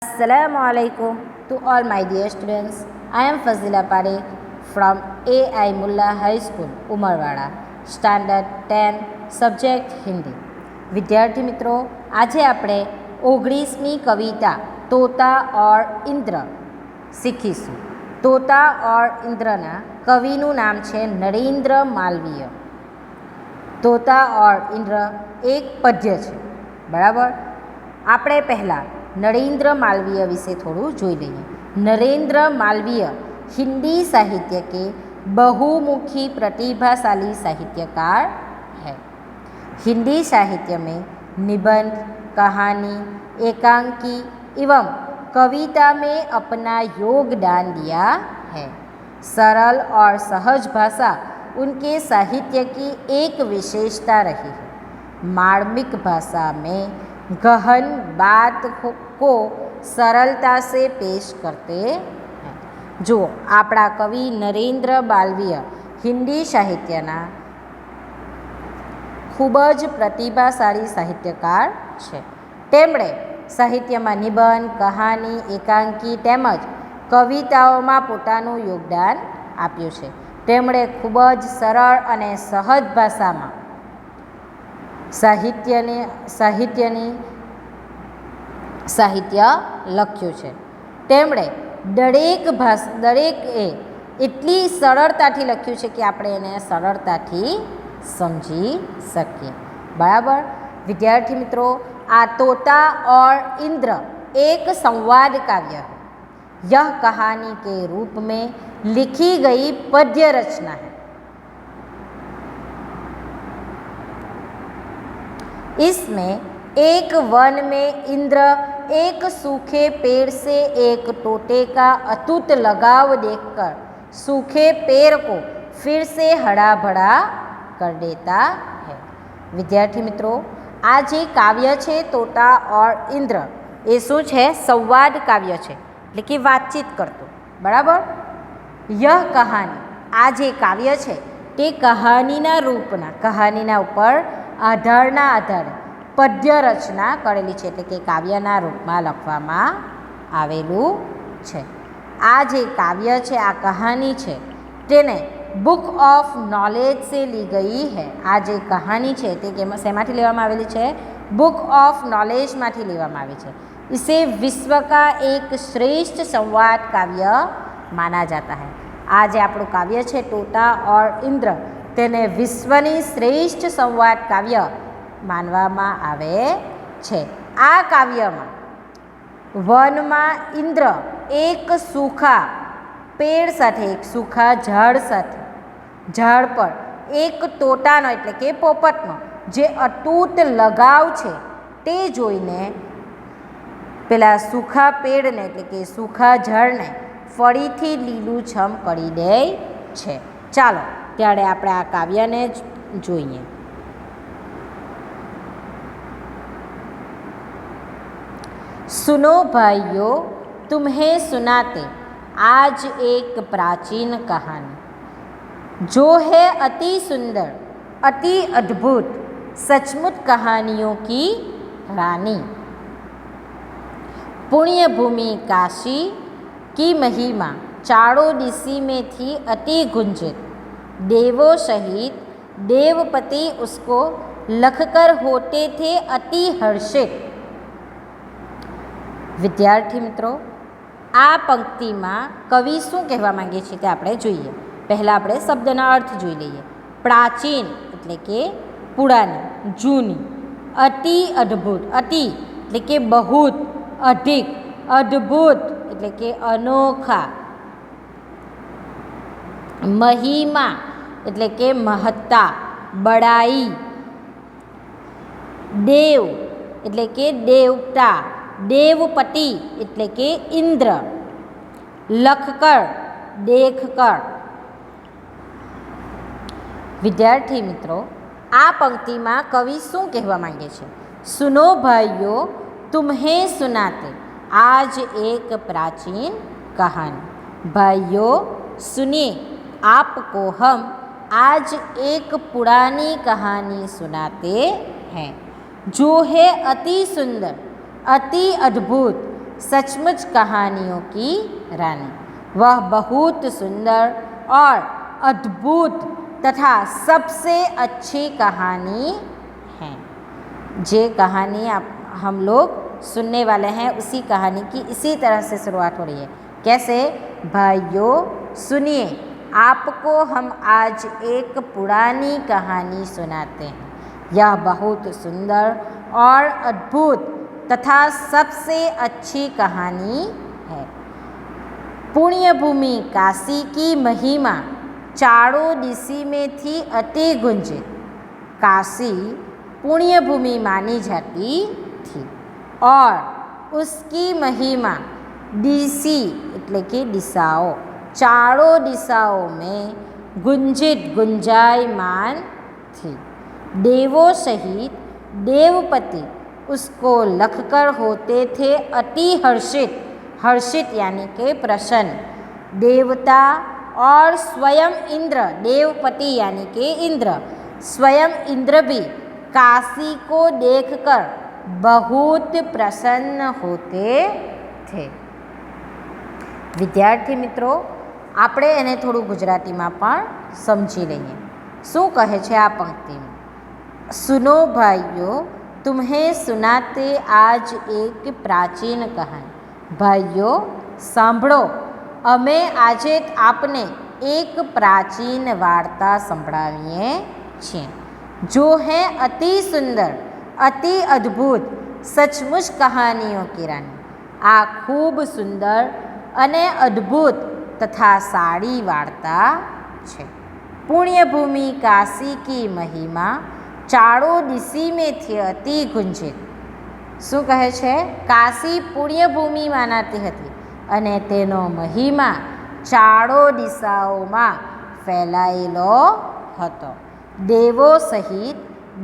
Assalamualaikum to all my dear students. I am Fazila Parekh from AI Mullah High School, Umarwada, Standard 10, Subject Hindi. વિદ્યાર્થી મિત્રો, આજે આપણે 19મી કવિતા તોતા ઓર ઇન્દ્ર શીખીશું. તોતા ઓર ઇન્દ્રના કવિનું નામ છે નરેન્દ્ર માલવીય. તોતા ઓર ઇન્દ્ર એક પદ્ય છે, બરાબર. આપણે પહેલાં નરેન્દ્ર માલવીય વિશે થોડું જોઈ લઈએ. नरेंद्र मालवीय हिंदी साहित्य के बहुमुखी प्रतिभाशाली साहित्यकार है. हिंदी साहित्य में निबंध, कहानी, एकांकी एवं कविता में अपना योगदान दिया है. सरल और सहज भाषा उनके साहित्य की एक विशेषता रही है. मार्मिक भाषा में गहन बात को सरलता से पेश करते हैं. जो આપણા કવિ નરેન્દ્ર માલવીય હિન્દી સાહિત્યના ખૂબ જ પ્રતિભાશાળી સાહિત્યકાર છે. તેમણે સાહિત્યમાં નિબંધ, કહાની, એકાંકી તેમજ કવિતાઓમાં પોતાનું યોગદાન આપ્યું છે. તેમણે ખૂબ જ સરળ અને સહજ ભાષામાં સાહિત્ય લખ્યું છે. તેમણે દરેકે એટલી સરળતાથી લખ્યું છે કે આપણે એને સરળતાથી સમજી શકીએ, બરાબર. વિદ્યાર્થી મિત્રો, આ તોતા और इंद्र एक संवाद काव्य है. यह कहानी के रूप में लिखी गई पद्य रचना है. इसमें एक वन में इंद्र एक सूखे पेड़ से एक तोते का अटूट लगाव देखकर सूखे पेड़ को फिर से हरा भरा कर देता है. विद्यार्थी मित्रों, आ जे काव्य है तोता और इंद्र ए शू है? संवाद काव्य है, એટલે કે વાતચીત કરતો, બરાબર. यह कहानी आ जे काव्य है તે કહાનીના રૂપના કહાનીના ઉપર આધારના આધારે પદ્ય રચના કરેલી છે, એટલે કે કાવ્યના રૂપમાં લખવામાં આવેલું છે. આ જે કાવ્ય છે, આ કહાની છે, તેને બુક ઓફ નોલેજ સે લી ગઈ હૈ. આ જે કહાની છે તે શેમાંથી લેવામાં આવેલી છે? બુક ઓફ નોલેજમાંથી લેવામાં આવી છે. इसे विश्व का एक श्रेष्ठ संवाद काव्य माना जाता है. आ जे આપણું કાવ્ય છે તોતા और इंद्र તેને વિશ્વની શ્રેષ્ઠ સંવાદ કાવ્ય માનવામાં આવે છે. આ કાવ્યમાં વનમાં ઇન્દ્ર એક સૂખા પેડ સાથે, એક સૂખા ઝાડ પર એક તોતાનો એટલે કે પોપટનો જે અતૂટ લગાવ છે તે જોઈને પેલા સૂખા પેડને એટલે કે સૂખા ઝાડને ફરીથી લીલુંછમ કરી દે છે. ચાલો ત્યારે આપણે આ કાવ્યને જોઈએ. सुनो भाइयों, तुम्हें सुनाते आज एक प्राचीन कहानी जो है अति सुंदर, अति अद्भुत, सचमुच कहानियों की रानी. पुण्य भूमि काशी की महिमा चारों दिशा में थी अति गुंजित. देवों सहित देवपति उसको लखकर होते थे अति हर्षित. વિદ્યાર્થી મિત્રો, આ પંક્તિમાં કવિ શું કહેવા માંગે છે તે આપણે જોઈએ. પહેલાં આપણે શબ્દના અર્થ જોઈ લઈએ. પ્રાચીન એટલે કે પુરાની, જૂની. અતિ અદ્ભુત, અતિ એટલે કે બહુત, અધિક. અદ્ભુત એટલે કે અનોખા. મહિમા એટલે કે મહત્તા, બડાઈ. દેવ એટલે કે દેવતા, देवपति એટલે કે ઇન્દ્ર. લખકર, દેખકર. વિદ્યાર્થી મિત્રો, આ પંક્તિમાં કવિ શું કહેવા માંગે છે? સુનો ભાઈઓ, तुम्हें सुनाते आज एक प्राचीन कहानी. भाइयों सुनिए, आपको हम आज एक पुरानी कहानी सुनाते हैं जो है अति सुंदर, अति अद्भुत, सचमुच कहानियों की रानी। वह बहुत सुंदर और अद्भुत तथा सबसे अच्छी कहानी है। जे कहानी हम लोग सुनने वाले हैं उसी कहानी की इसी तरह से शुरुआत हो रही है। कैसे? भाइयों सुनिए, आपको हम आज एक पुरानी कहानी सुनाते हैं। यह बहुत सुंदर और अद्भुत तथा सबसे अच्छी कहानी है। पुण्य भूमि काशी की महिमा चारों दिशा में थी अति गुंजित। काशी पुण्य भूमि मानी जाती थी और उसकी महिमा दिशी એટલે કે દિશાઓ चारों दिशाओं में गुंजायमान थी। देवों सहित देवपति उसको लखकर होते थे अति हर्षित यानी के प्रसन्न। देवता और स्वयं इंद्र, देवपति यानी के इंद्र, स्वयं इंद्र भी काशी को देखकर बहुत प्रसन्न होते थे। विद्यार्थी मित्रों, આપણે એને થોડું ગુજરાતીમાં પણ સમજી લઈએ। શું કહે છે આ પંક્તિમાં? सुनो भाइयों, तुम्हें सुनाते आज एक प्राचीन कहानी। भाइयों સાંભળો, અમે આજે આપને એક પ્રાચીન વાર્તા સંભળાવીએ છીએ, जो है अति सुंदर अति अद्भुत सचमुच कहानियों की रानी। आ खूब सुंदर अने अद्भुत तथा सारी वार्ता है। पुण्यभूमि काशी की महिमा चारों दिशा में थी अति गुंजित। શું કહે છે? કાશી પુણ્યભૂમિ માનાતી હતી અને તેનો મહિમા ચારો દિશાઓમાં ફેલાયેલો હતો। देवों सहित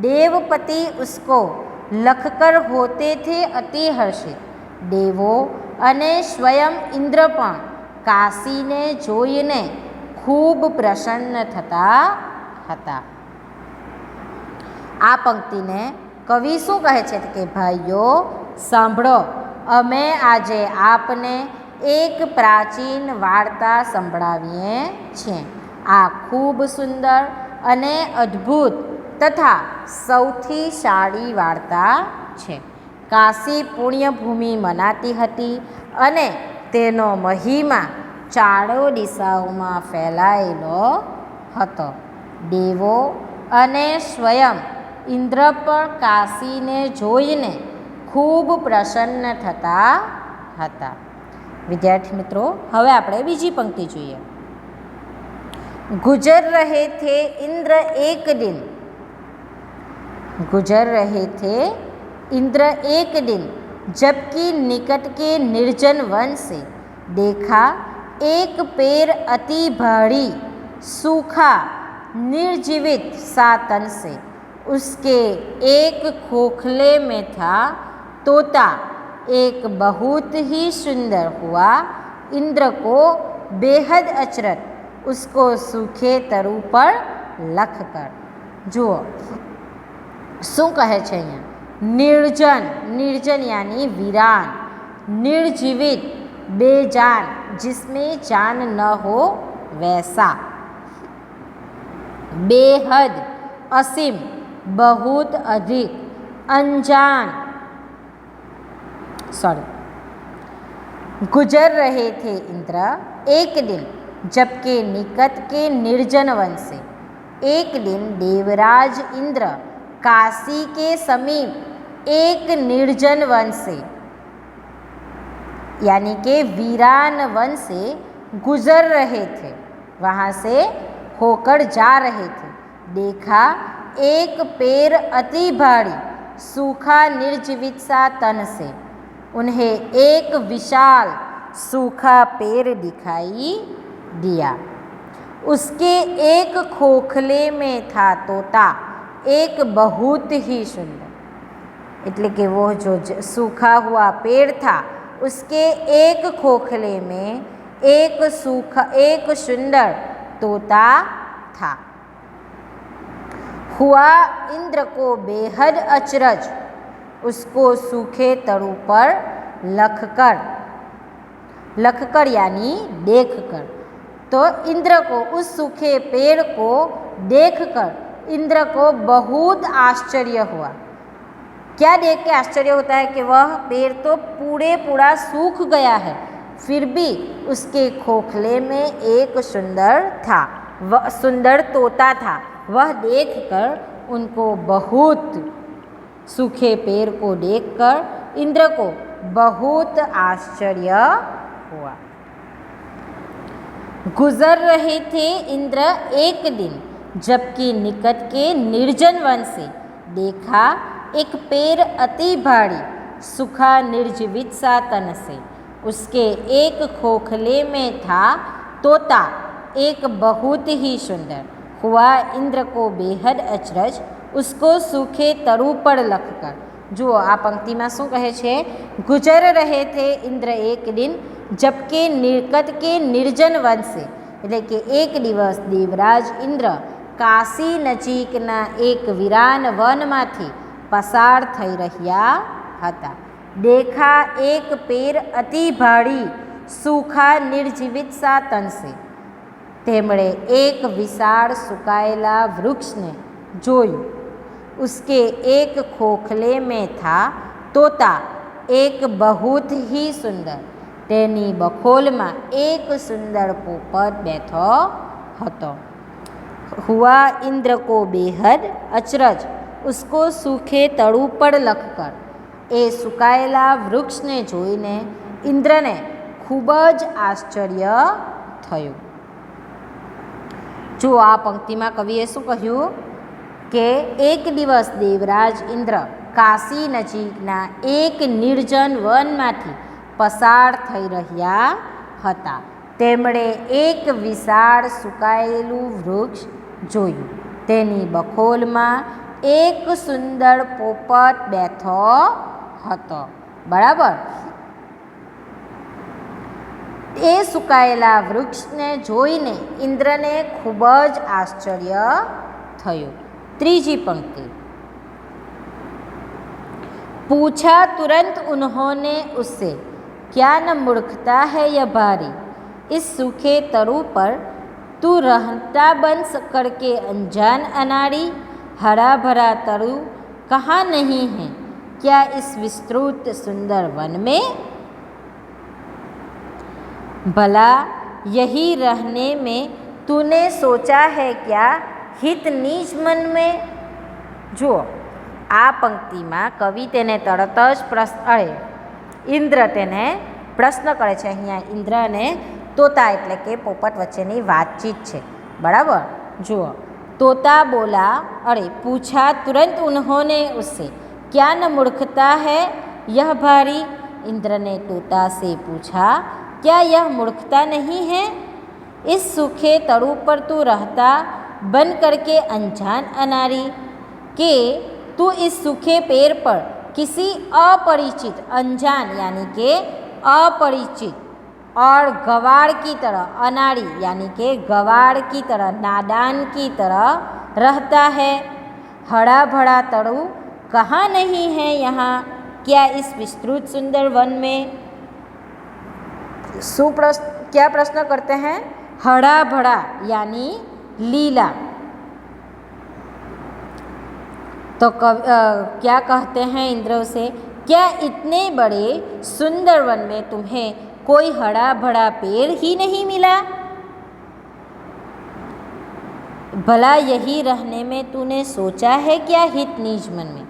देवपति उसको लखकर होते थे अति हर्षित। देवो અને સ્વયં ઇન્દ્ર પણ કાશીને જોઈને ખૂબ પ્રસન્ન થતા હતા। આ પંક્તિને કવિ શું કહે છે કે ભાઈઓ સાંભળો, અમે આજે આપને એક પ્રાચીન વાર્તા સંભળાવીએ છીએ। આ ખૂબ સુંદર અને અદ્ભુત તથા સૌથી સારી વાર્તા છે। કાશી પુણ્યભૂમિ મનાતી હતી અને તેનો મહિમા ચારો દિશાઓમાં ફેલાયેલો હતો। દેવો અને સ્વયં ઇન્દ્ર પણ કાશીને જોઈને ખૂબ પ્રસન્ન થતા હતા। વિદ્યાર્થી મિત્રો, હવે આપણે બીજી પંક્તિ જોઈએ। गुजर रहे थे इंद्र एक दिन, गुजर रहे थे इंद्र एक दिन, जबकि निकट के निर्जन वन से देखा एक पेड़ अति भारी सूखा निर्जीवित सा तन से। उसके एक खोखले में था तोता। एक बहुत ही सुंदर हुआ। इंद्र को बेहद अचरज उसको सूखे तरु पर लख कर। जुओ શું કહે છે અહીંયા? निर्जन, निर्जन यानी वीरान, निर्जीवित बेजान जिसमें जान न हो वैसा, बेहद असीम बहुत अधिक, अनजान गुजर रहे थे इंद्र एक दिन, जबकि निकट के निर्जन वन से। एक दिन देवराज इंद्र काशी के समीप एक निर्जन वन से यानी के वीरान वन से गुजर रहे थे, वहाँ से होकर जा रहे थे। देखा एक पेड़ अति भारी सूखा निर्जीवित सा तन से। उन्हें एक विशाल सूखा पेड़ दिखाई दिया। उसके एक खोखले में था तोता, एक बहुत ही सुंदर, એટલે કે वो जो सूखा हुआ पेड़ था उसके एक खोखले में एक सुंदर तोता था। हुआ इंद्र को बेहद अचरज उसको सूखे तरु पर लखकर, लखकर यानी देखकर। तो इंद्र को उस सूखे पेड़ को देखकर इंद्र को बहुत आश्चर्य हुआ। क्या देख के आश्चर्य होता है कि वह पेड़ तो पूरा सूख गया है, फिर भी उसके खोखले में एक सुंदर तोता था। वह देखकर उनको बहुत, सूखे पेड़ को देखकर इंद्र को बहुत आश्चर्य हुआ। गुजर रहे थे इंद्र एक दिन, जबकि निकट के निर्जन वन से देखा एक पेड़ अति भारी, सूखा निर्जीवित सा तन से। उसके एक खोखले में था तोता, एक बहुत ही सुंदर। हुआ इंद्र को बेहद अचरज, उसको सूखे तरु पर लखकर। जो आ पंक्ति में शू कहे छे? गुजर रहे थे इंद्र एक दिन, जबकि निकट के निर्जन वन से, એટલે કે એક દિવસ દેવરાજ ઇન્દ્ર કાશી નજીકના એક વિરાન વનમાંથી પસાર થઈ રહ્યા હતા। देखा एक पेड़ अति भारी, सूखा निर्जीवित सा तन से। તેમણે एक विशाल सुकाયેલા वृक्षને જોયું। उसके एक खोखले में था तोता, एक बहुत ही सुंदर। तेनी बखोल में एक सुंदर पोपट बैठो हतो। हुआ इंद्र को बेहद अचरज, उसको सूखे तड़ू पर लखकर। ए सुकाયેલા वृक्षने જોઈને इंद्रने खूब ज आश्चर्य थयुं। जो आ पंक्ति में कविए शू कह्युं के एक दिवस देवराज इंद्र काशी नजीकना एक निर्जन वनमांथी पसार थई रह्या हता। તેમણે एक विशाળ सुकाયેલું वृक्ष જોયું। તેની બખોલમાં एक सुंदर पोपट बैठो હતો। बराबर। એ સુકાયેલા વૃક્ષને જોઈને इंद्रने खूब ज आश्चर्य थयुं। ત્રીજી पंक्ति। पूछा तुरंत उन्होंने उससे, क्या न मूर्खता है यह भारी, इस सूखे तरु पर तू रहता बन करके अनजान अनाड़ी। हरा भरा तरु कहाँ नहीं है क्या इस विस्तृत सुंदर वन में। भला यही रहने में तूने सोचा है क्या हित नीच मन में। जो आ पंक्ति में कवि तेने तरत ज प्रश्न इंद्र तेने प्रश्न करे छे। अहींया इंद्र ने तोता एटले के पोपट वच्चेनी वातचीत छे। बराबर। जुओ तोता बोला, पूछा तुरंत उन्होंने उससे, क्या न मूर्खता है यह भारी। इंद्र ने तोता से पूछा, क्या यह मूर्खता नहीं है, इस सूखे तड़ू पर तू रहता बन करके अनजान अनारी। कि तू इस सूखे पेड़ पर किसी अपरिचित, अनजान यानी के अपरिचित और गवार की तरह, अनाड़ी यानी के गवार की तरह, नादान की तरह रहता है। हरा भरा तड़ू कहाँ नहीं है यहाँ क्या इस विस्तृत सुंदर वन में। क्या प्रश्न करते हैं? हरा भरा यानी लीला। तो क्या कहते हैं इंद्र से, क्या इतने बड़े सुंदर वन में तुम्हें कोई हरा भरा पेड़ ही नहीं मिला। भला यही रहने में तूने सोचा है क्या हित निज मन में।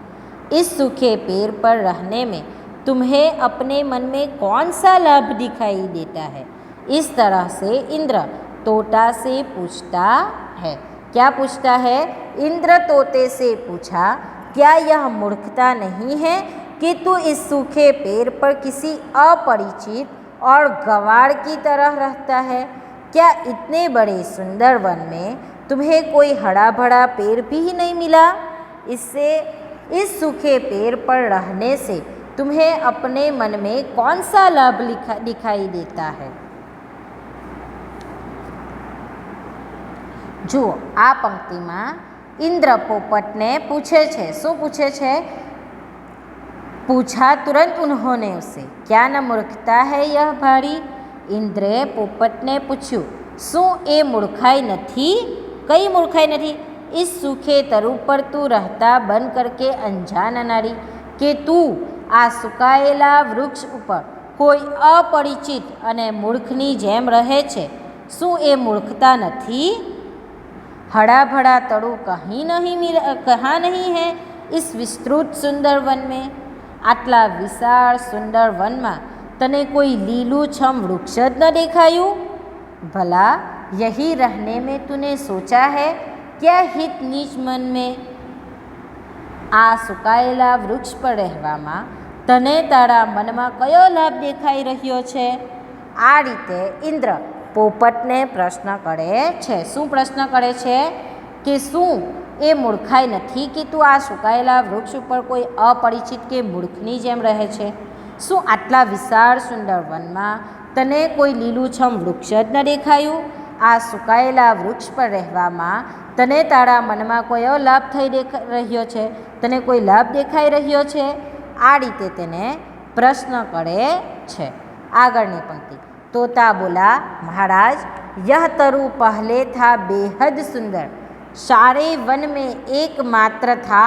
इस सूखे पेड़ पर रहने में तुम्हें अपने मन में कौन सा लाभ दिखाई देता है। इस तरह से इंद्र तोता से पूछता है। क्या पूछता है? इंद्र तोते से पूछा, क्या यह मूर्खता नहीं है कि तू इस सूखे पेड़ पर किसी अपरिचित और गवार की तरह रहता है। क्या इतने बड़े सुंदर वन में तुम्हें कोई हरा भरा पेड़ भी नहीं मिला। इससे इस सूखे पेड़ पर रहने से तुम्हें अपने मन में कौन सा लाभ दिखाई देता है। जो आ पंक्ति में इंद्र पोपट ने पूछे छे। शू पूछे छे? पूछा तुरंत उन्होंने उसे, क्या न मूर्खता है यह भारी? इंद्रे पोपटने पूछ्યું, શું એ મૂર્ખાઈ નથી? કઈ મૂર્ખાઈ નથી? इस सूखे तरु पर तू रहता बन करके अनजान अनाड़ी, કે તું આ સુકાયેલા વૃક્ષ ઉપર કોઈ અપરિચિત અને મૂર્ખની જેમ રહે છે. શું એ મૂર્ખતા નથી? हरा भरा तड़ू कहाँ नहीं है इस विस्तृत सुंदर वन में? आटला विशाल सुंदर वन में तने कोई लीलूछम वृक्ष ज न देखाયું? भला यही रहने में तूने सोचा है? क्या हित नीच मन में? आ सुकाયેલા વૃક્ષ પર રહેવામાં તને તારા મનમાં કયો લાભ દેખાઈ રહ્યો છે? આ રીતે ઇન્દ્ર પોપટને પ્રશ્ન કરે છે. શું પ્રશ્ન કરે છે? કે શું એ મૂર્ખાઈ નથી કે તું આ સુકાયેલા વૃક્ષ ઉપર કોઈ અપરિચિત કે મૂર્ખની જેમ રહે છે? શું આટલા વિશાળ સુંદર વનમાં તને કોઈ લીલુંછમ વૃક્ષ જ ન દેખાયું? આ સુકાયેલા વૃક્ષ પર રહેવામાં તને તારા મનમાં કયો લાભ થઈ રહ્યો છે? તને કોઈ લાભ દેખાઈ રહ્યો છે? આ રીતે તેને પ્રશ્ન કરે છે. આગળની પંક્તિ. तोता बोला, महाराज यह तरु पहले था बेहद सुंदर, सारे वन में एकमात्र था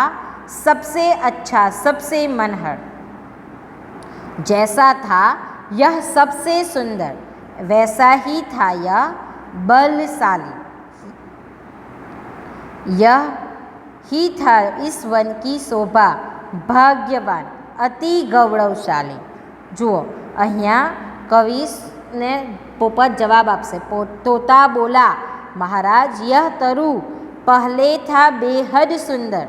सबसे अच्छा सबसे मनहर. जैसा था यह सबसे सुंदर वैसा ही था यह बलशाली. यह ही था इस वन की शोभा भाग्यवान अति गौरवशाली. जुओ અહીંયા कवि ने पोपट जवाब आपसे. तोता बोला, महाराज यह तरु पहले था बेहद सुंदर.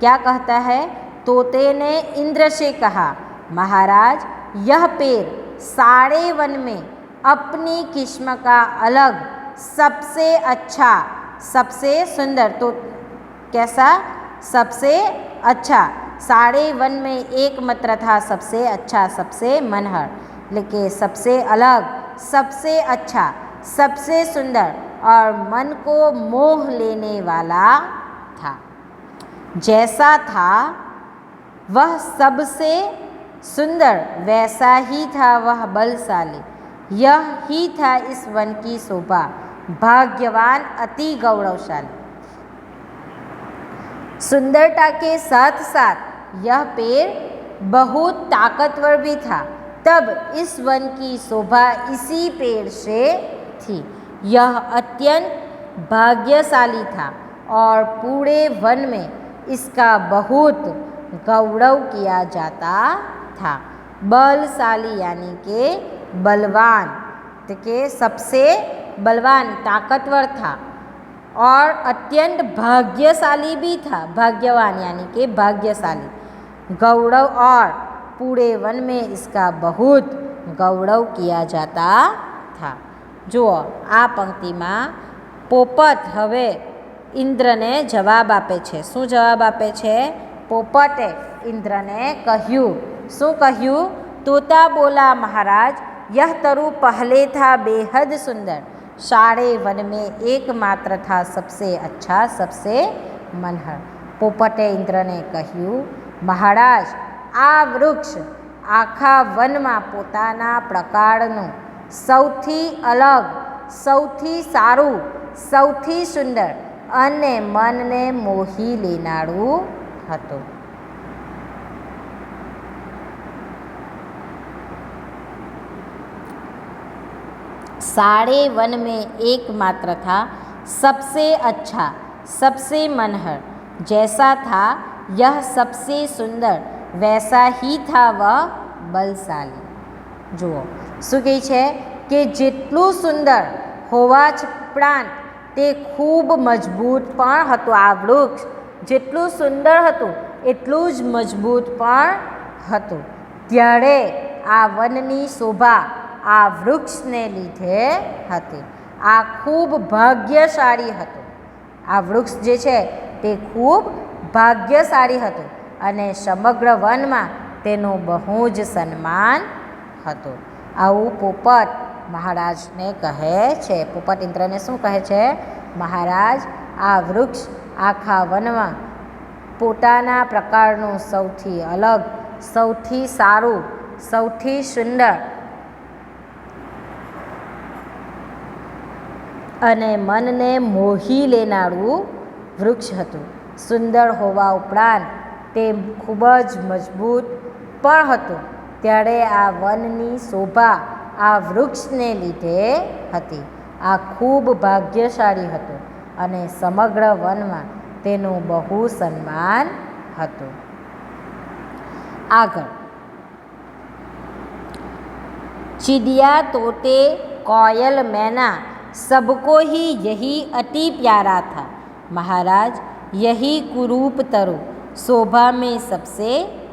क्या कहता है? तोते ने इंद्र से कहा, महाराज यह पेड़ सारे वन में अपनी किस्म का अलग सबसे अच्छा सबसे सुंदर. तो कैसा? सबसे अच्छा. सारे वन में एकमात्र था सबसे अच्छा सबसे मनहर, लेकिन सबसे अलग सबसे अच्छा सबसे सुंदर और मन को मोह लेने वाला था. जैसा था वह सबसे सुंदर वैसा ही था वह बलशाली. यह ही था इस वन की शोभा भाग्यवान अति गौरवशाली. सुंदरता के साथ साथ यह पेड़ बहुत ताकतवर भी था. तब इस वन की शोभा इसी पेड़ से थी. यह अत्यंत भाग्यशाली था और पूरे वन में इसका बहुत गौरव किया जाता था. बलशाली यानी के बलवान, तो के सबसे बलवान ताकतवर था और अत्यंत भाग्यशाली भी था. भाग्यवान यानी के भाग्यशाली. गौरव और पूरे वन में इसका बहुत गौरव किया जाता था. जुओ आ पंक्ति में पोपट हवे इंद्रने जवाब आपे छे. शू जवाब आपे छे? पोपटे इंद्रने कह्यु. शू कह्यु? तोता बोला, महाराज यह तरु पहले था बेहद सुंदर, सारे वन में एकमात्र था सबसे अच्छा सबसे मनहर. पोपटे इंद्रने कह्यु, महाराज आ वृक्ष आखा वन में पोताना प्रकारनु सौथी अलग सौथी सारू सौथी सुंदर अने मन ने मोही लेनारू हतुं. सारे वन में एकमात्र था सबसे अच्छा सबसे मनहर. जैसा था यह सबसे सुंदर वैसा ही था वह बलशाली. जुओ શું કહે છે કે જેટલું સુંદર હોવા ઉપરાંત તે ખૂબ મજબૂત પણ હતું. આ વૃક્ષ જેટલું સુંદર હતું એટલું જ મજબૂત પણ હતું. ત્યારે આ વનની શોભા આ વૃક્ષને લીધે હતી. આ ખૂબ ભાગ્યશાળી હતું. આ વૃક્ષ જે છે તે ખૂબ ભાગ્યશાળી હતું અને સમગ્ર વનમાં તેનું બહુ જ સન્માન હતું. આવું પોપટ મહારાજને કહે છે. પોપટ ઇન્દ્રને શું કહે છે? મહારાજ આ વૃક્ષ આખા વનમાં પોતાના પ્રકારનું સૌથી અલગ સૌથી સારું, સૌથી સુંદર અને મનને મોહી લેનારું વૃક્ષ હતું. સુંદર હોવા ઉપરાંત તે ખૂબ જ મજબૂત પણ હતું. ત્યારે આ વનની શોભા આ વૃક્ષને લીધે હતી. આ ખૂબ ભાગ્યશાળી હતું અને સમગ્ર વનમાં તેનું બહુ સન્માન હતું. આગળ, चिड़िया तोते कोयल मैना सबको ही यही अति प्यारा था। महाराज यही कुरूप तरु शोभा में सबसे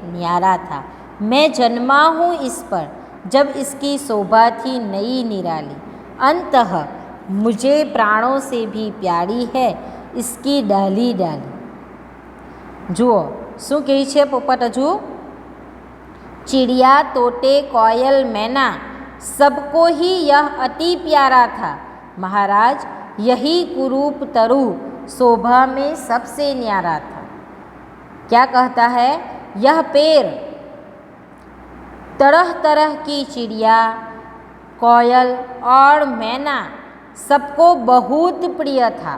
न्यारा था। मैं जन्मा हूँ इस पर जब इसकी शोभा थी नई निराली। अंतः मुझे प्राणों से भी प्यारी है इसकी डाली डाली। जुओ शू कही छे पोपट हजू? चिड़िया तोते कोयल मैना सबको ही यह अति प्यारा था। महाराज यही कुरूप तरु शोभा में सबसे न्यारा था। क्या कहता है? यह पेड़ तरह तरह की चिड़िया, कोयल और मैना सबको बहुत प्रिय था।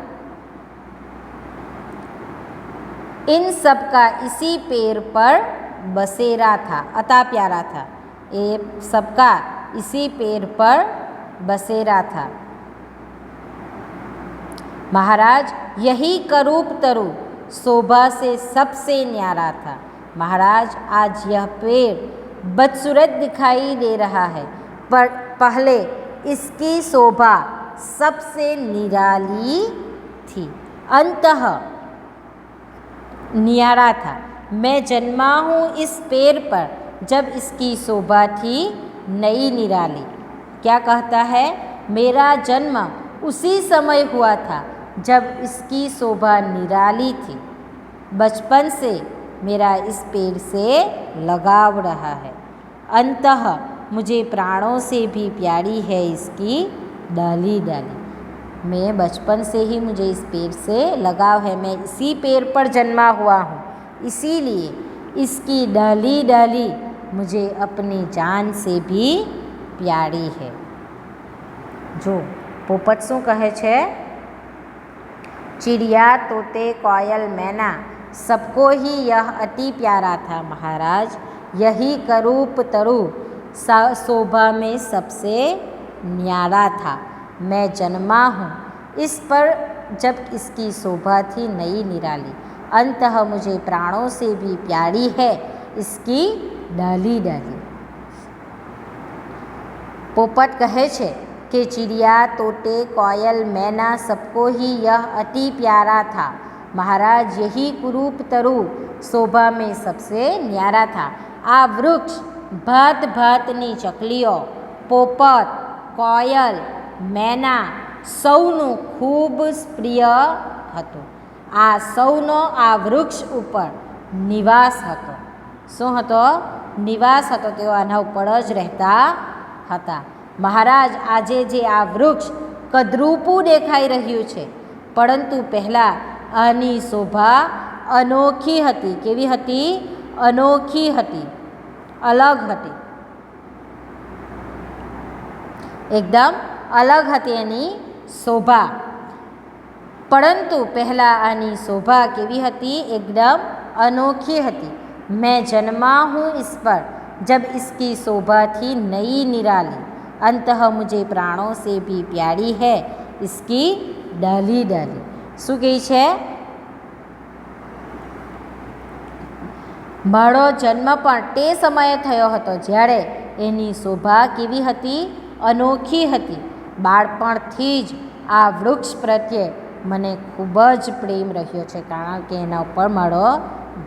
इन सब का इसी पेड़ पर बसेरा था, अता प्यारा था। ये सबका इसी पेड़ पर बसेरा था। महाराज यही करूप तरु शोभा से सबसे न्यारा था। महाराज आज यह पेड़ बदसूरत दिखाई दे रहा है पर पहले इसकी शोभा सबसे निराली थी, अंतः न्यारा था। मैं जन्मा हूँ इस पेड़ पर जब इसकी शोभा थी नई निराली। क्या कहता है? मेरा जन्म उसी समय हुआ था जब इसकी शोभा निराली थी। बचपन से मेरा इस पेड़ से लगाव रहा है। अंतः मुझे प्राणों से भी प्यारी है इसकी डाली डाली। मैं बचपन से ही मुझे इस पेड़ से लगाव है। मैं इसी पेड़ पर जन्मा हुआ हूँ, इसीलिए इसकी डाली डाली मुझे अपनी जान से भी प्यारी है। जो पोपट शू कहे छे? चिड़िया तोते कोयल मैना सबको ही यह अति प्यारा था। महाराज यही करूप तरु शोभा में सबसे न्यारा था। मैं जन्मा हूँ इस पर जब इसकी शोभा थी नई निराली। अंतः मुझे प्राणों से भी प्यारी है इसकी डाली डाली। पोपट कहे छे कि चिड़िया तोते कोयल मैना सबको ही यह अति प्यारा था। महाराज यही कुरूप तरु शोभा में सबसे न्यारा था। आ वृक्ष भात भातनी चकलीओ, पोपट, कोयल, मैना सौनु खूब प्रिय हतुं। आ सौनो आ वृक्ष उपर निवास हतो। शुं हतो? निवास हतो। तेओ आना उपर ज रहता हता। महाराज आजे जे आ वृक्ष कदरूपू देखाई रह्युं छे, परंतु पहला आनी शोभा अनोखी हती। केवी हती? अनोखी हती, अलग हती, एकदम अलग हती एनी शोभा। परंतु पहला आनी शोभा केवी हती? एकदम अनोखी हती। मैं जन्मा हूँ इस पर जब इसकी शोभा थी नई निराली। अंतः मुझे प्राणों से भी प्यारी है इसकी डाली डाली। शू कही छे? मारो जन्म पण ते समये थयो हतो ज्यारे एनी शोभा केवी हती? अनोखी हती। बाळपणथी ज आ वृक्ष प्रत्ये मने खूब ज प्रेम रह्यो छे, कारण के एना उपर मारो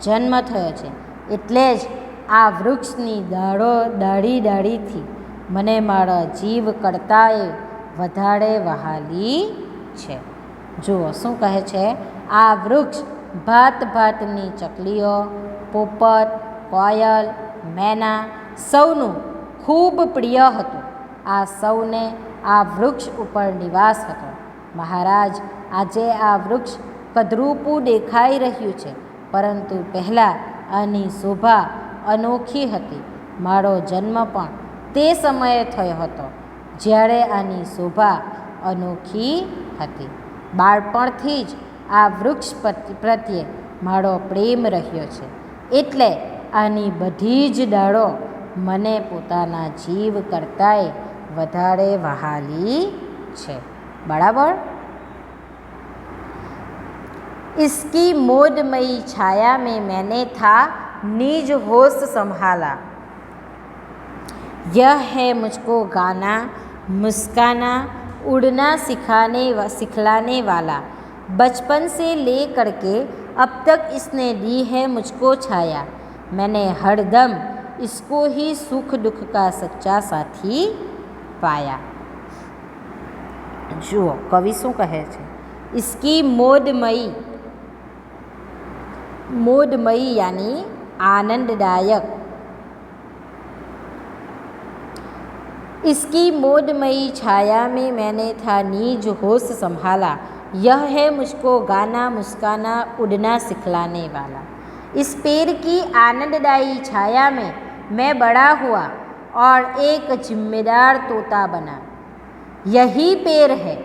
जन्म थयो छे। एटले ज आ वृक्षनी डाળી डाળીથી મને મારા જીવ કરતાંય વધારે વહાલી છે। જુઓ શું કહે છે? આ વૃક્ષ ભાત ભાતની ચકલીઓ, પોપટ, કોયલ, મેના સૌનું ખૂબ પ્રિય હતું। આ સૌને આ વૃક્ષ ઉપર નિવાસ હતો। મહારાજ આજે આ વૃક્ષ કદરૂપું દેખાઈ રહ્યું છે, પરંતુ પહેલાં આની શોભા અનોખી હતી. મારો જન્મ પણ તે સમયે થયો હતો જ્યારે આની શોભા અનોખી હતી. બાળપણથી જ આ વૃક્ષ પ્રત્યે મારો પ્રેમ રહ્યો છે, એટલે આની બધી જ ડાળો મને પોતાના જીવ કરતાંય વધારે વહાલી છે. બરાબર. इसकी मोदमयी छाया में मैंने था निज होश संभाला. यह है मुझको गाना मुस्काना उड़ना सिखलाने वाला. बचपन से ले करके अब तक इसने दी है मुझको छाया. मैंने हरदम इसको ही सुख दुख का सच्चा साथी पाया. જુઓ કવિ શું કહે છે? इसकी मोदमयी यानी आनंददायक. इसकी मोदमयी छाया में मैंने था निज होश संभाला. यह है मुझको गाना मुस्काना उड़ना सिखलाने वाला. इस पेड़ की आनंददायी छाया में मैं बड़ा हुआ और एक जिम्मेदार तोता बना. यही पेड़ है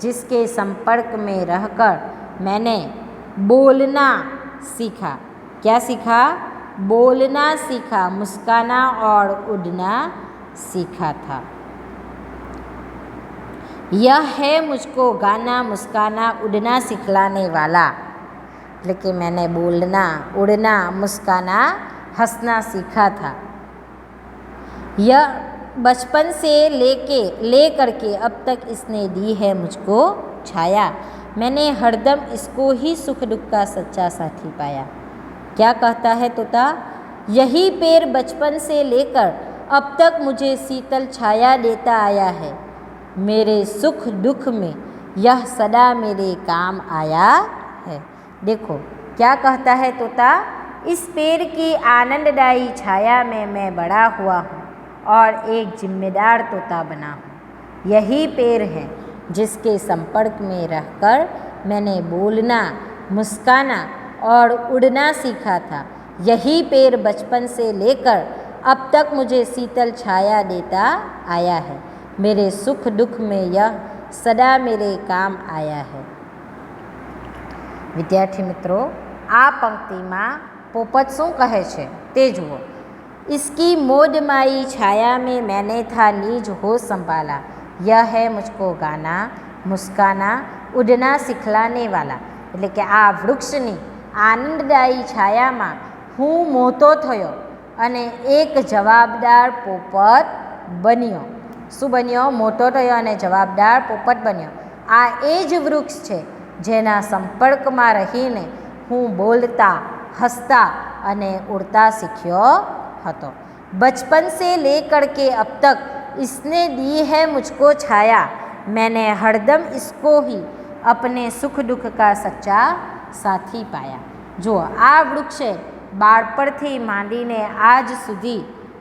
जिसके संपर्क में रहकर मैंने बोलना सीखा. क्या सीखा? बोलना सीखा, मुस्काना और उड़ना सीखा था. यह है मुझको गाना मुस्काना उड़ना सिखलाने वाला. એટલે કે मैंने बोलना उड़ना मुस्काना हंसना सीखा था. यह बचपन से ले करके अब तक इसने दी है मुझको छाया. मैंने हरदम इसको ही सुख दुख का सच्चा साथी पाया. क्या कहता है तोता? यही पेड़ बचपन से लेकर अब तक मुझे शीतल छाया देता आया है. मेरे सुख दुख में यह सदा मेरे काम आया है. देखो क्या कहता है तोता? इस पेड़ की आनंददायी छाया में मैं बड़ा हुआ हूँ और एक जिम्मेदार तोता बना हूँ. यही पेड़ है जिसके संपर्क में रहकर मैंने बोलना मुस्काना और उड़ना सीखा था. यही पेड़ बचपन से लेकर अब तक मुझे शीतल छाया देता आया है. मेरे सुख दुख में यह सदा मेरे काम आया है. विद्यार्थी मित्रों, आ पंक्तिमां पोपट શું કહે છે તે જુઓ. इसकी मोदमाई छाया में मैंने था निज होश संभाला. यह है मुझको गाना मुस्काना उड़ना सिखलाने वाला. એટલે કે આ વૃક્ષની આનંદદાયી છાયામાં હું મોટો થયો અને એક જવાબદાર પોપટ બન્યો. શું બન્યો? મોટો થયો અને જવાબદાર પોપટ બન્યો. આ એ જ વૃક્ષ છે જેના સંપર્કમાં રહીને હું બોલતા હસતા અને ઉડતા શીખ્યો હતો. बचपन से लेकर के अब तक इसने दी है मुझको छाया. मैंने हरदम इसको ही अपने सुख दुख का सच्चा साथी पाया. જો આ વૃક્ષે બાળપણથી માંડીને આજ સુધી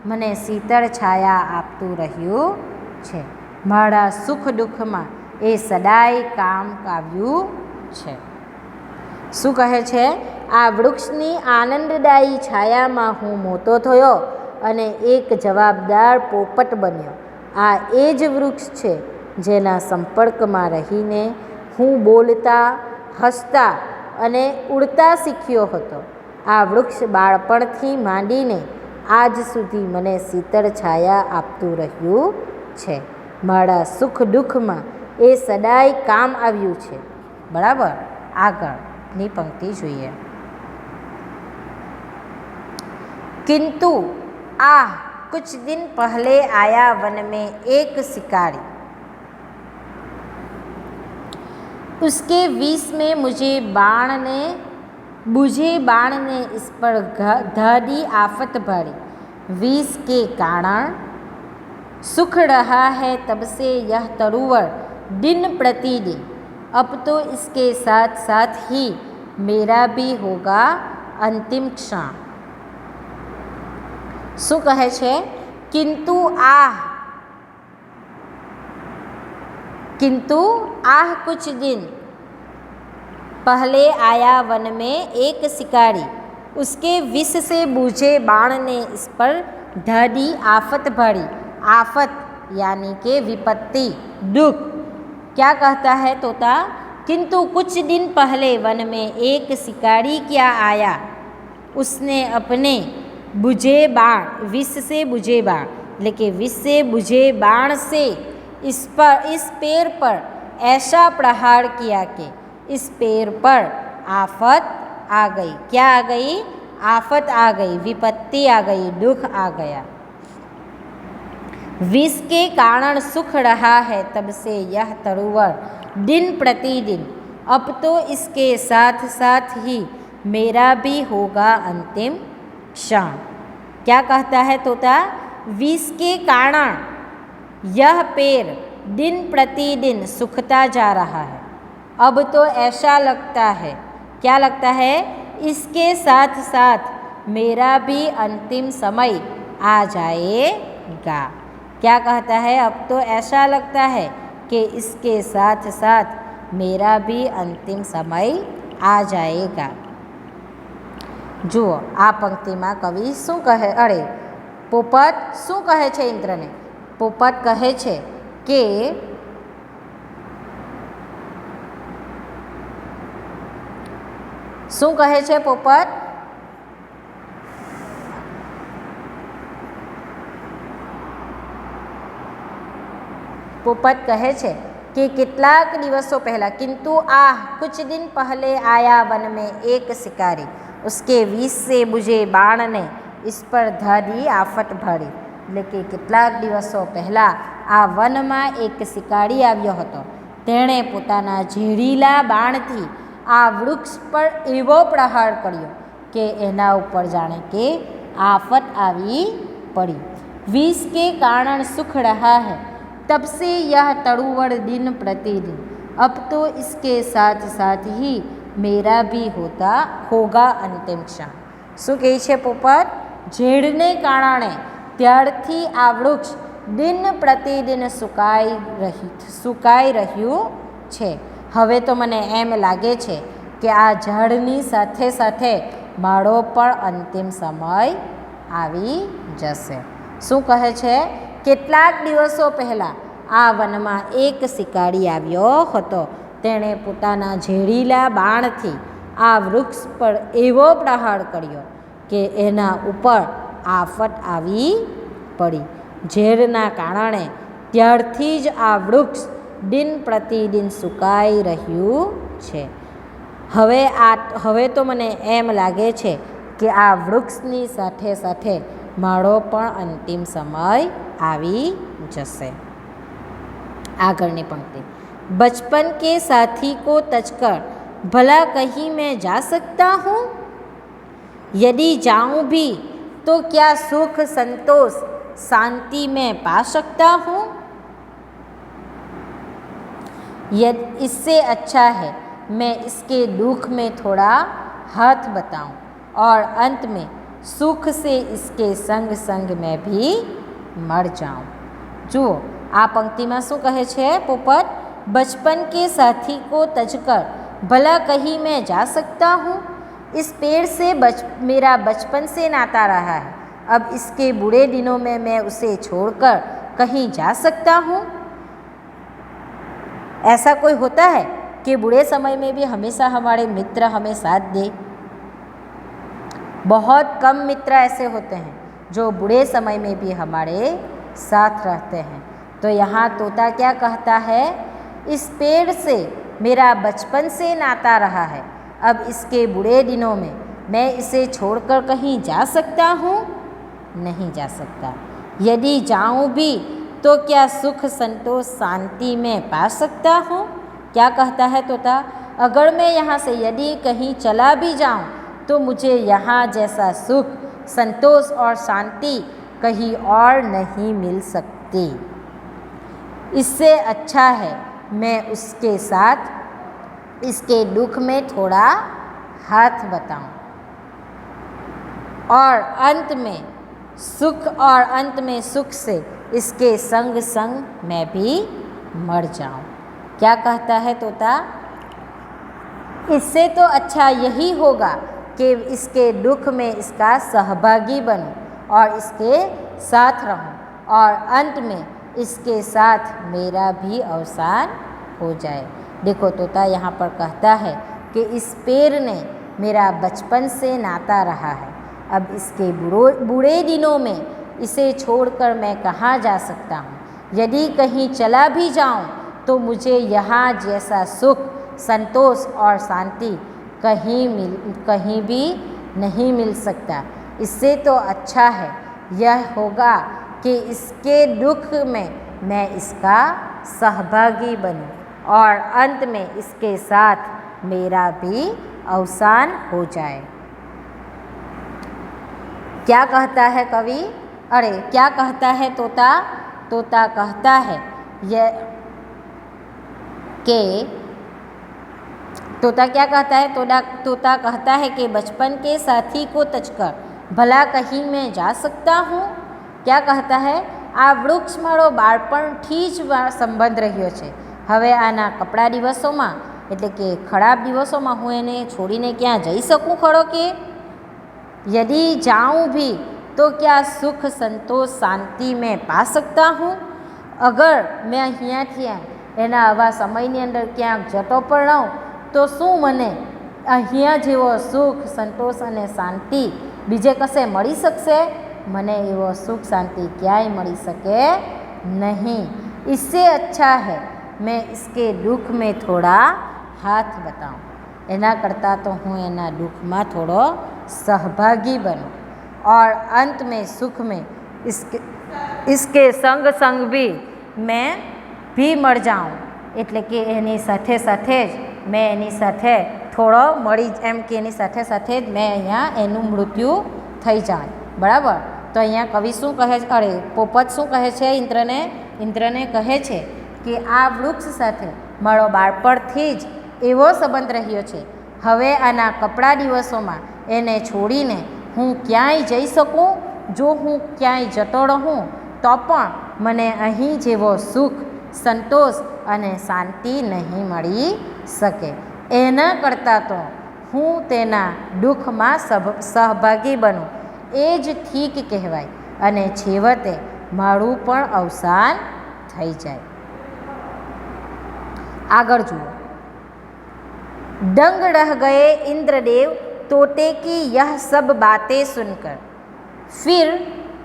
મને શીતળ છાયા આપતું રહ્યું છે. મારા સુખ દુઃખમાં એ સદાય કામ આવ્યું છે. શું કહે છે? આ વૃક્ષની આનંદદાયી છાયામાં હું મોટો થયો અને એક જવાબદાર પોપટ બન્યો. આ એ જ વૃક્ષ છે જેના સંપર્કમાં રહીને હું બોલતા હસતા અને ઉડતા શીખ્યો હતો. આ વૃક્ષ બાળપણથી માંડીને આજ સુધી મને શીતળ છાયા આપતું રહ્યું છે. મારા સુખ દુઃખમાં એ સદાય કામ આવ્યું છે. બરાબર. આગળની પંક્તિ જોઈએ. किंतु आह कुछ दिन पहले आया वन में एक शिकारी. उसके विष में बुझे बाण ने इस पर धारी आफत भरी. विष के कारण सुख रहा है तब से यह तरुवर दिन प्रतिदिन. अब तो इसके साथ साथ ही मेरा भी होगा अंतिम क्षण. શું કહે છે? किंतु आह कुछ दिन पहले आया वन में एक शिकारी. उसके विष से बूझे बाण ने इस पर ढा दी आफत भरी। आफत यानी कि विपत्ति, दुख। क्या कहता है तोता? किंतु कुछ दिन पहले वन में एक शिकारी क्या आया, उसने अपने बुझे बाण, विष से बुझे बाण, लेकिन विष से बुझे बाण से इस पेड़ पर ऐसा प्रहार किया कि इस पेड़ पर आफत आ गई। क्या आ गई? आफत आ गई, विपत्ति आ गई, दुख आ गया। विष के कारण सुख रहा है तब से यह तरुवर दिन प्रतिदिन, अब तो इसके साथ साथ ही मेरा भी होगा अंतिम क्षण। क्या कहता है तोता? विष के कारण यह पेड़ दिन प्रतिदिन सूखता जा रहा है। अब तो ऐसा लगता है, क्या लगता है? इसके साथ साथ मेरा भी अंतिम समय आ जाएगा। क्या कहता है? अब तो ऐसा लगता है कि इसके साथ साथ मेरा भी अंतिम समय आ जाएगा। જુઓ આ પંક્તિમાં કવિ શું કહે, અરે પોપટ શું કહે છે ઇન્દ્રને? પોપટ કહે છે કે શું કહે છે પોપટ? પોપટ કહે છે कि કેટલાક દિવસો પહેલાં, किंतु कुछ दिन पहले आया वन में एक शिकारी, उसके विष से बुझे बाण ने इस पर धा दी आफत भरी। એટલે કે કેટલાક દિવસો પહેલાં આ વનમાં એક શિકારી આવ્યો હતો, તેણે પોતાના ઝેરીલા બાણથી આ વૃક્ષ પર એવો પ્રહાર કર્યો કે એના ઉપર જાણે કે આફત આવી પડી। विष के कारण सुख रहा है तब से यह तरुवर दिन प्रतिदिन, अब तो इसके साथ साथ ही मेरा भी होगा अंतिम क्षण। શું કહે છે પોપટ? ઝેડને કારણે ત્યારથી આ વૃક્ષ દિન પ્રતિદિન સુકાઈ રહ્યું છે। હવે તો મને એમ લાગે છે કે આ ઝાડની સાથે સાથે મારો પણ અંતિમ સમય આવી જશે। શું કહે છે? કેટલાક દિવસો પહેલાં આ વનમાં એક શિકારી આવ્યો હતો, તેણે પોતાના ઝેરીલા બાણથી આ વૃક્ષ પર એવો પ્રહાર કર્યો કે એના ઉપર આફત આવી પડી। ઝેરના કારણે ત્યારથી જ આ વૃક્ષ દિન પ્રતિદિન સુકાઈ રહ્યું છે। હવે તો મને એમ લાગે છે કે આ વૃક્ષની સાથે સાથે મારો પણ અંતિમ સમય આવી જશે। આગળની પંક્તિ, बचपन के साथी को तजकर भला कहीं मैं जा सकता हूँ, यदि जाऊँ भी तो क्या सुख संतोष शांति में पा सकता हूँ। यदि इससे अच्छा है मैं इसके दुख में थोड़ा हाथ बताऊँ और अंत में सुख से इसके संग संग मैं भी मर जाऊँ। જુઓ આ પંક્તિમાં શું કહે છે પોપટ? बचपन के साथी को तजकर भला कहीं मैं जा सकता हूँ, इस पेड़ से मेरा बचपन से नाता रहा है, अब इसके बुरे दिनों में मैं उसे छोड़कर कहीं जा सकता हूँ। ऐसा कोई होता है कि बुरे समय में भी हमेशा हमारे मित्र हमें साथ दे? बहुत कम मित्र ऐसे होते हैं जो बुरे समय में भी हमारे साथ रहते हैं। तो यहाँ तोता क्या कहता है? इस पेड़ से मेरा बचपन से नाता रहा है, अब इसके बुरे दिनों में मैं इसे छोड़कर कहीं जा सकता हूँ? नहीं जा सकता। यदि जाऊँ भी तो क्या सुख संतोष शांति में पा सकता हूँ। क्या कहता है तोता? अगर मैं यहाँ से यदि कहीं चला भी जाऊँ तो मुझे यहाँ जैसा सुख संतोष और शांति कहीं और नहीं मिल सकती। इससे अच्छा है मैं उसके साथ इसके दुख में थोड़ा हाथ बताऊं और अंत में सुख से इसके संग संग मैं भी मर जाऊं। क्या कहता है तोता? इससे तो अच्छा यही होगा कि इसके दुख में इसका सहभागी बनूं और इसके साथ रहूं और अंत में इसके साथ मेरा भी अवसान हो जाए। देखो तोता यहाँ पर कहता है कि इस पेड़ ने मेरा बचपन से नाता रहा है, अब इसके बुरे दिनों में इसे छोड़कर मैं कहाँ जा सकता हूँ। यदि कहीं चला भी जाऊँ तो मुझे यहाँ जैसा सुख, संतोष और शांति कहीं भी नहीं मिल सकता। इससे तो अच्छा है यह होगा कि इसके दुख में मैं इसका सहभागी बनूं और अंत में इसके साथ मेरा भी अवसान हो जाए। क्या कहता है कवि? क्या कहता है तोता? तोता कहता है तोता क्या कहता है? तोता कहता है कि बचपन के साथी को तजकर भला कहीं मैं जा सकता हूँ। क्या कहता है? આ વૃક્ષ મારો બાળપણથી જ સંબંધ રહ્યો છે, હવે આના કપડા દિવસોમાં એટલે કે ખરાબ દિવસોમાં હું એને છોડીને ક્યાં જઈ શકું ખરો કે? यदि जाऊँ भी तो क्या सुख, संतोष, शांति में पा सकता हूँ? अगर मैं અહીંયાથી એના આવા સમયની અંદર ક્યાંક જતો પણ રહું તો શું મને અહીંયા જેવો સુખ, સંતોષ અને શાંતિ બીજે કશે મળી શકશે? મને એવો સુખ શાंति ક્યાંય મળી શકે नहीं। इससे अच्छा है मैं इसके दुख में थोड़ा हाथ बताऊं, एना करता तो हूँ एना दुख में थोड़ो सहभागी बनूं और अंत में सुख में इसके संग संग भी मैं भी मर जाऊं। એટલે કે એની સાથે સાથે જ મેં એની સાથે થોડો મળી એમ કે એની સાથે સાથે જ મેં અહીંયા એનું મૃત્યુ થઈ જાય। બરાબર? તો અહીંયા કવિ શું કહે છે? પોપટ શું કહે છે ઇન્દ્રને? ઇન્દ્રને કહે છે કે આ વૃક્ષ સાથે મારો બાળપણથી જ એવો સંબંધ રહ્યો છે, હવે આના કપડા દિવસોમાં એને છોડીને હું ક્યાંય જઈ શકું? જો હું ક્યાંય જતો રહું તો પણ મને અહીં જેવો સુખ, સંતોષ અને શાંતિ નહીં મળી શકે। એના કરતાં તો હું તેના દુઃખમાં સહભાગી બનું એ જ ઠીક કહેવાય અને છેવટે મારું પણ અવસાન થઈ જાય। આગળ જુઓ। दंग रह गए इंद्रदेव तोते की यह सब बातें सुनकर, फिर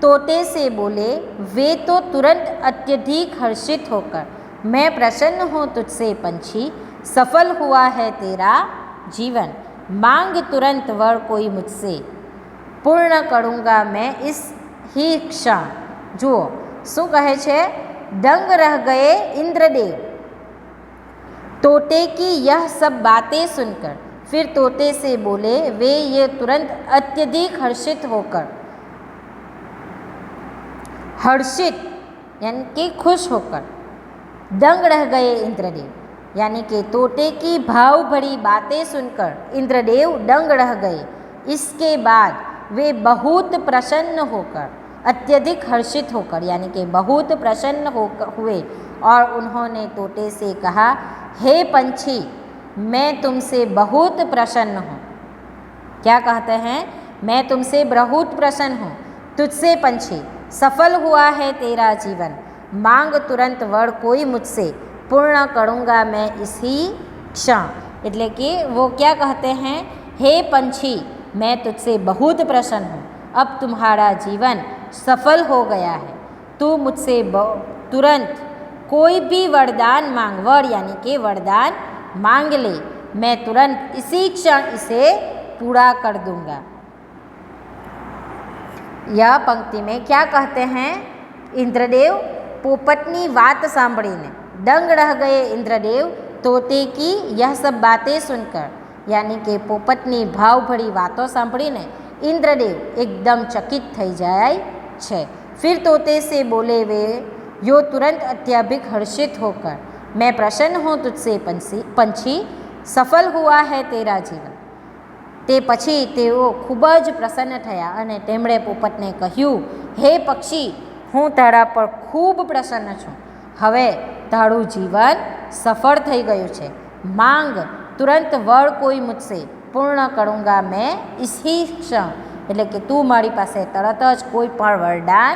तोते से बोले वे तो तुरंत अत्यधिक हर्षित होकर, मैं प्रसन्न हूँ तुझसे पंछी, सफल हुआ है तेरा जीवन, मांग तुरंत वर कोई मुझसे, पूर्ण करूँगा मैं इस ही क्षण। जुओ શું કહે છે? दंग रह गए इंद्रदेव तोते की यह सब बातें सुनकर, फिर तोते से बोले वे ये तुरंत अत्यधिक हर्षित होकर, हर्षित यानी कि खुश होकर, दंग रह गए इंद्रदेव यानी कि तोते की भाव भरी बातें सुनकर इंद्रदेव दंग रह गए। इसके बाद वे बहुत प्रसन्न होकर, अत्यधिक हर्षित होकर यानी कि बहुत प्रसन्न हुए और उन्होंने तोते से कहा, हे पंछी मैं तुमसे बहुत प्रसन्न हूँ। क्या कहते हैं? मैं तुमसे बहुत प्रसन्न हूँ, तुझसे पंछी, सफल हुआ है तेरा जीवन, मांग तुरंत वर कोई मुझसे, पूर्ण करूँगा मैं इसी क्षण। એટલે કે वो क्या कहते हैं? हे पंछी मैं तुझसे बहुत प्रसन्न हूँ, अब तुम्हारा जीवन सफल हो गया है, तू मुझसे तुरंत कोई भी वरदान मांग, वर यानी कि वरदान मांग ले, मैं तुरंत इसी क्षण इसे पूरा कर दूंगा। यह पंक्ति में क्या कहते हैं? इंद्रदेव पोपटनी बात सांभळीने दंग रह गए इंद्रदेव तोते की यह सब बातें सुनकर, यानी कि पोपटनी भावभरी बातों सांभळीने इंद्रदेव एकदम चकित થઈ જાય છે। फिर तोते से बोले वे यो तुरंत अत्यधिक हर्षित होकर, मैं प्रसन्न हूँ तुझसे पंछी, सफल हुआ है तेरा जीवन। તે પછી તેઓ ખૂબ જ પ્રસન્ન થયા અને તેમણે પોપટને કહ્યું, હે પક્ષી હું તારા પર ખૂબ પ્રસન્ન છું, હવે તારું જીવન સફળ થઈ ગયું છે, માંગ तुरंत वर कोई मुझसे, પૂર્ણ કરુંગા મેં ઇસી ક્ષણ, એટલે કે તું મારી પાસે તરત જ કોઈ પણ વરદાન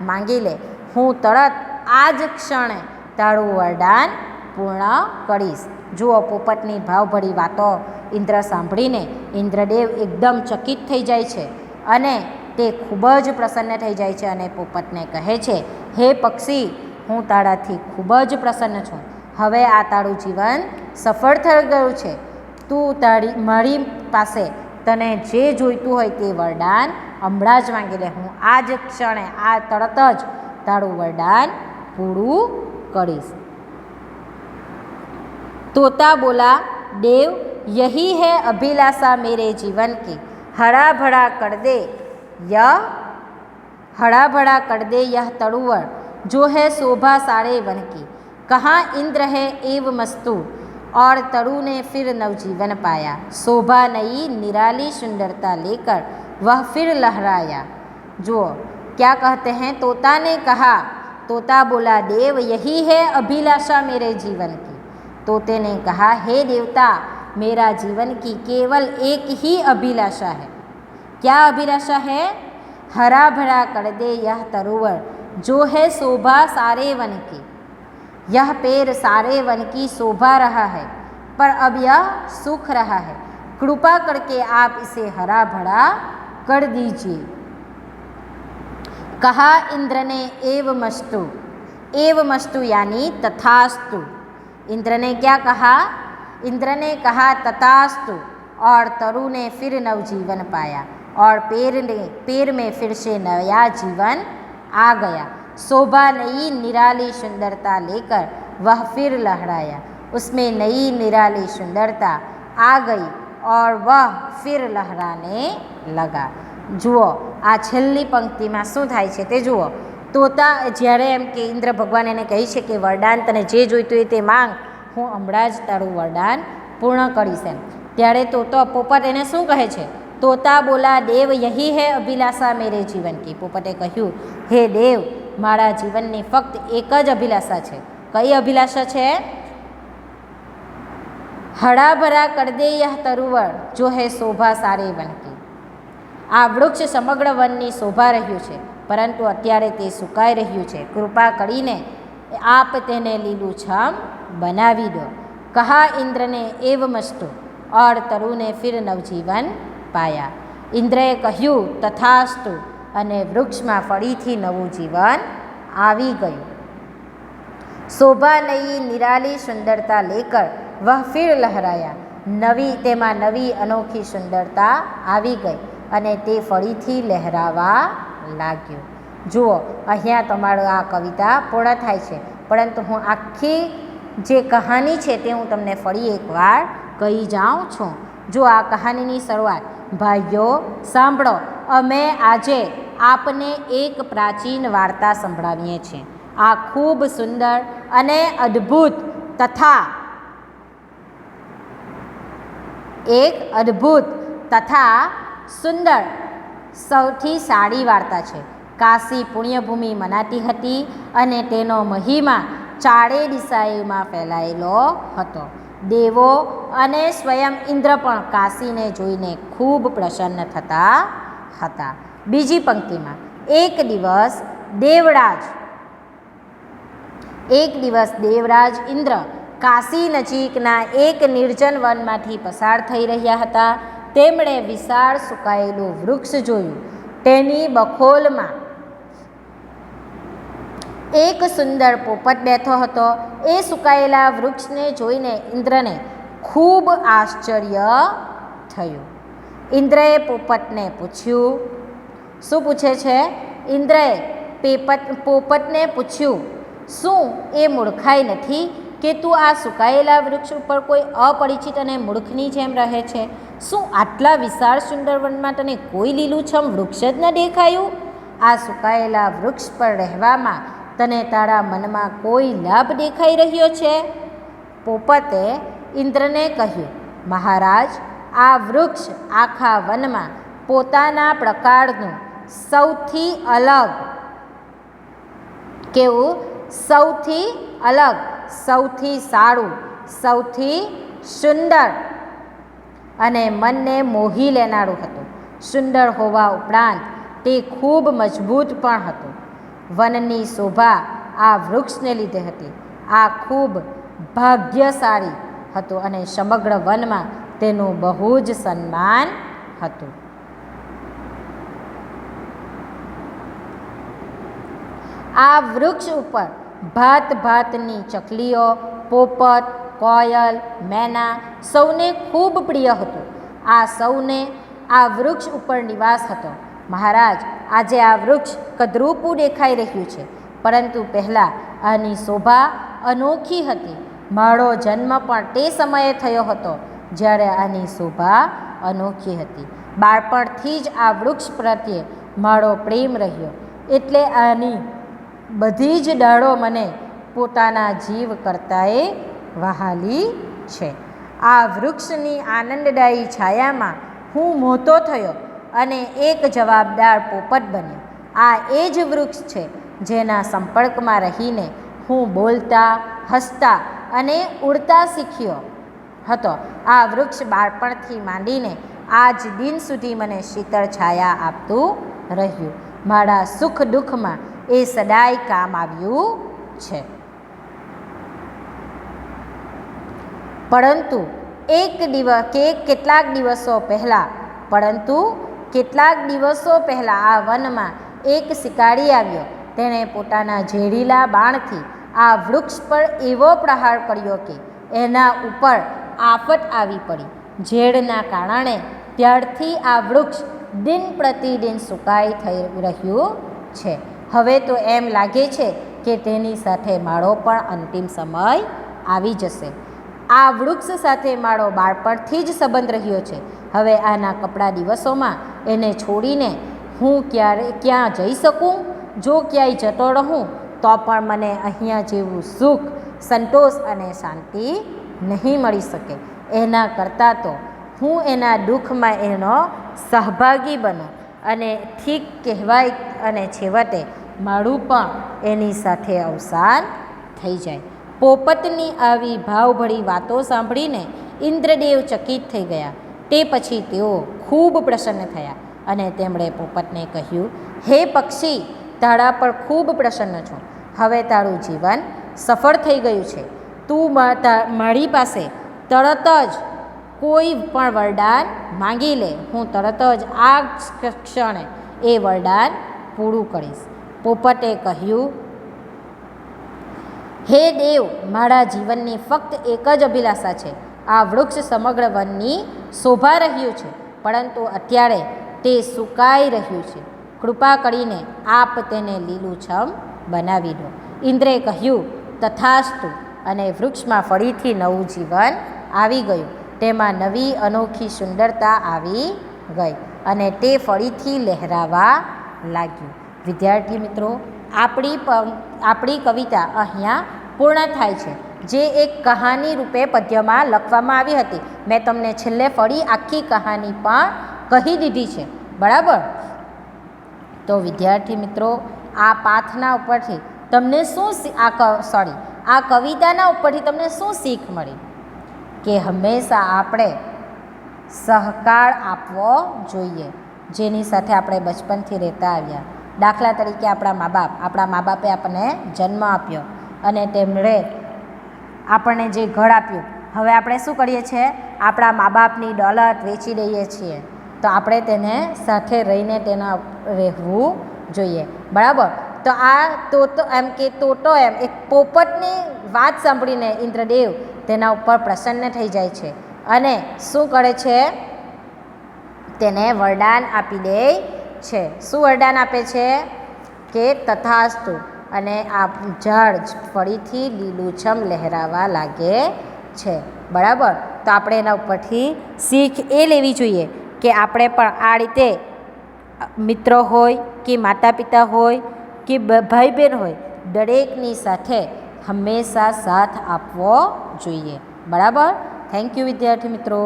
માંગી લે, હું તરત આ જ ક્ષણે તારું વરદાન પૂર્ણ કરીશ. જુઓ, પોપટની ભાવભરી વાતો ઇન્દ્ર સાંભળીને ઇન્દ્રદેવ એકદમ ચકિત થઈ જાય છે અને તે ખૂબ જ પ્રસન્ન થઈ જાય છે અને પોપટને કહે છે, હે પક્ષી, હું તારાથી ખૂબ જ પ્રસન્ન છું. હવે આ તારું જીવન સફળ થઈ ગયું છે. તું મારી પાસે તને જે જોઈતું હોય તે વરદાન હમણાં જ માંગી લે, હું આ જ ક્ષણે, આ તરત જ તારું વરદાન પૂરું કરીશ. तोता बोला, देव यही है अभिलाषा मेरे जीवन की, हरा भरा कर दे यह तरुवर जो है शोभा सारे वन की. कहाँ इंद्र है एव मस्तु, और तरु ने फिर नवजीवन पाया. शोभा नई निराली सुंदरता लेकर वह फिर लहराया. जो क्या कहते हैं, तोता ने कहा, तोता बोला, देव यही है अभिलाषा मेरे जीवन की. तोते ने कहा, हे देवता, मेरा जीवन की केवल एक ही अभिलाषा है. क्या अभिलाषा है? हरा भरा कर दे यह तरुवर जो है शोभा सारे वन की. यह पेड़ सारे वन की शोभा रहा है, पर अब यह सूख रहा है. कृपा करके आप इसे हरा भरा कर दीजिए. कहा इंद्र ने, एव मस्तु यानी तथास्तु. इंद्र ने क्या कहा? इंद्र ने कहा तथास्तु, और तरु ने फिर नवजीवन पाया और पेड़ में फिर से नया जीवन आ गया. शोभा नई निराली सुंदरता लेकर वह फिर लहराया. उसमें नई निराली सुंदरता आ गई और वह फिर लहराने लगा. जुओ, आ छेल्ली पंक्तिमां शुं थाय छे ते जुओ. तोता જ્યારે એમ કે ઇન્દ્ર ભગવાન એને કહે છે કે વરદાન તને જે જોઈતું હોય તે માંગ, હું હમણાં જ તારું વરદાન પૂર્ણ કરીશ એમ. ત્યારે તોતો પોપટ એને શું કહે છે? તોતા બોલા, દેવ યહી હે અભિલાષા મેરે જીવન કી. પોપટે કહ્યું, હે દેવ, મારા જીવનની ફક્ત એક જ અભિલાષા છે. કઈ અભિલાષા છે? હરા ભરા કર દે યહ તરુવર જો હે શોભા સારે વન કી. આ વૃક્ષ સમગ્ર વનની શોભા રહ્યું છે, પરંતુ અત્યારે તે સુકાઈ રહ્યું છે. કૃપા કરીને આપ તેને લીલુંછમ બનાવી દો. કહા ઇન્દ્રને એવ મસ્તુ, और तरु ने फिर नवजीवन पाया. इंद्रए કહ્યું તથાસ્તુ, અને વૃક્ષમાં ફરીથી નવું જીવન આવી ગયું. શોભા નઈ નિરાલી સુંદરતા લેકર વહ ફિર લહરાયા. તેમાં નવી અનોખી સુંદરતા આવી ગઈ અને તે ફરીથી લહેરાવા લાગ્યું. જુઓ, અહીંયા તમારું આ કવિતા પૂર્ણ થાય છે, પરંતુ હું આખી જે કહાની છે તે હું તમને ફરી એકવાર કહી જાઉં છું. જો આ કહાનીની શરૂઆત, ભાઈઓ સાંભળો, અમે આજે આપને એક પ્રાચીન વાર્તા સંભળાવીએ છીએ. આ ખૂબ સુંદર અને અદ્ભુત તથા સુંદર સૌથી સારી વાર્તા છે. કાશી પુણ્યભૂમિ મનાતી હતી અને તેનો મહિમા ચારે દિશાઓમાં ફેલાયેલો હતો. દેવો અને સ્વયં ઇન્દ્ર પણ કાશીને જોઈને ખૂબ પ્રસન્ન થતા હતા. બીજી પંક્તિમાં, એક દિવસ દેવરાજ ઇન્દ્ર કાશી નજીકના એક નિર્જન વનમાંથી પસાર થઈ રહ્યા હતા. તેમણે વિશાળ સુકાયેલું વૃક્ષ જોયું. તેની બખોલમાં એક સુંદર પોપટ બેઠો હતો. એ સુકાયેલા વૃક્ષને જોઈને ઇન્દ્રને ખૂબ આશ્ચર્ય થયું. ઇન્દ્રએ પોપટને પૂછ્યું, શું પૂછે છે? ઇન્દ્રએ પોપટને પૂછ્યું, શું એ મૂર્ખાઈ નથી કે તું આ સુકાયેલા વૃક્ષ ઉપર કોઈ અપરિચિત અને મૂર્ખની જેમ રહે છે? શું આટલા વિશાળ સુંદર વનમાં તને કોઈ લીલુંછમ વૃક્ષ જ ન દેખાયું? આ સુકાયેલા વૃક્ષ પર રહેવામાં તને તારા મનમાં કોઈ લાભ દેખાઈ રહ્યો છે? પોપતે ઇન્દ્રને કહ્યું, મહારાજ, આ વૃક્ષ આખા વનમાં પોતાના પ્રકારનું સૌથી અલગ, સૌથી સારું, સૌથી સુંદર અને મનને મોહી લેનારું હતું. સુંદર હોવા ઉપરાંત તે ખૂબ મજબૂત પણ હતું. વનની શોભા આ વૃક્ષને લીધે હતી. આ ખૂબ ભાગ્યશાળી હતું અને સમગ્ર વનમાં તેનું બહુ જ સન્માન હતું. આ વૃક્ષ ઉપર ભાત ભાતની ચકલીઓ, પોપટ, કોયલ, મેના સૌને ખૂબ પ્રિય હતું. આ સૌને આ વૃક્ષ ઉપર નિવાસ હતો. મહારાજ, આજે આ વૃક્ષ કદરૂપું દેખાઈ રહ્યું છે, પરંતુ પહેલાં આની શોભા અનોખી હતી. મારો જન્મ પણ તે સમયે થયો હતો જ્યારે આની શોભા અનોખી હતી. બાળપણથી જ આ વૃક્ષ પ્રત્યે મારો પ્રેમ રહ્યો, એટલે આની બધી જ ડાળો મને પોતાના જીવ કરતાંય વહાલી છે. આ વૃક્ષની આનંદદાયી છાયામાં હું મોટો થયો અને એક જવાબદાર પોપટ બન્યો. આ એ જ વૃક્ષ છે જેના સંપર્કમાં રહીને હું બોલતા, હસતા અને ઉડતા શીખ્યો હતો. આ વૃક્ષ બાળપણથી માંડીને આજ દિન સુધી મને શીતળ છાયા આપતું રહ્યું. મારા સુખ દુઃખમાં એ સદાય કામ આવ્યું છે. પરંતુ કેટલાક દિવસો પહેલાં આ વનમાં એક શિકારી આવ્યો. તેણે પોતાના ઝેરીલા બાણથી આ વૃક્ષ પર એવો પ્રહાર કર્યો કે એના ઉપર આફત આવી પડી. ઝેરના કારણે ત્યારથી આ વૃક્ષ દિન પ્રતિદિન સુકાઈ થઈ રહ્યું છે. હવે તો એમ લાગે છે કે તેની સાથે મારો પણ અંતિમ સમય આવી જશે. આ વૃક્ષ સાથે મારો બાળપણથી જ સંબંધ રહ્યો છે. હવે આના કપડા દિવસોમાં એને છોડીને હું ક્યાં જઈ શકું? જો ક્યાંય જતો રહું તો પણ મને અહીંયા જેવું સુખ, સંતોષ અને શાંતિ નહીં મળી શકે. એના કરતાં તો હું એના દુઃખમાં એનો સહભાગી બનું અને ઠીક કહેવાય અને છેવટે મારું પણ એની સાથે અવસાન થઈ જાય. પોપટની આવી ભાવભરી વાતો સાંભળીને ઇન્દ્રદેવ ચકિત થઈ ગયા. તે પછી તેઓ ખૂબ પ્રસન્ન થયા અને તેમણે પોપટને કહ્યું, હે પક્ષી, તારા પર ખૂબ પ્રસન્ન છું. હવે તારું જીવન સફળ થઈ ગયું છે. તું મારી પાસે તરત જ કોઈ પણ વરદાન માંગી લે. હું તરત જ આ ક્ષણે એ વરદાન પૂરું કરીશ. પોપટે કહ્યું, હે દેવ, મારા જીવનની ફક્ત એક જ અભિલાષા છે. આ વૃક્ષ સમગ્ર વનની શોભા રહ્યું છે, પરંતુ અત્યારે તે સુકાઈ રહ્યું છે. કૃપા કરીને આપ તેને લીલુંછમ બનાવી દો. ઇન્દ્રે કહ્યું, તથાસ્તુ. અને વૃક્ષમાં ફરીથી નવું જીવન આવી ગયું. તેમાં નવી અનોખી સુંદરતા આવી ગઈ અને તે ફરીથી લહેરાવા લાગ્યું. વિદ્યાર્થી મિત્રો, આપણી કવિતા અહીંયા પૂર્ણ થાય છે, જે એક કહાની રૂપે પદ્યમાં લખવામાં આવી હતી. મેં તમને છેલ્લે ફરી આખી કહાની પણ કહી દીધી છે, બરાબર? તો વિદ્યાર્થી મિત્રો, આ પાઠના ઉપરથી તમને આ કવિતાના ઉપરથી તમને શું શીખ મળી? કે હંમેશા આપણે સહકાર આપવો જોઈએ, જેની સાથે આપણે બચપનથી રહેતા આવ્યા. દાખલા તરીકે આપણા મા બાપે આપણને જન્મ આપ્યો અને તેમણે આપણને જે ઘર આપ્યું, હવે આપણે શું કરીએ છીએ? આપણા મા બાપની દોલત વેચી દઈએ છીએ. તો આપણે તેને સાથે રહીને રહેવું જોઈએ, બરાબર? તો આ તોતો એક પોપટની વાત સાંભળીને ઇન્દ્રદેવ તેના ઉપર પ્રસન્ન થઈ જાય છે અને શું કરે છે? તેને વરદાન આપી દે છે. શું વરદાન આપે છે? કે તથાસ્તુ, અને આ ઝાડ ફરીથી લીલુંછમ લહેરાવા લાગે છે, બરાબર? તો આપણે એના ઉપરથી શીખ એ લેવી જોઈએ કે આપણે પણ આ રીતે મિત્રો હોય કે માતા પિતા હોય કે ભાઈ બહેન હોય, દરેકની સાથે હંમેશા સાથ આપવો જોઈએ, બરાબર? થેન્ક યુ વિદ્યાર્થી મિત્રો.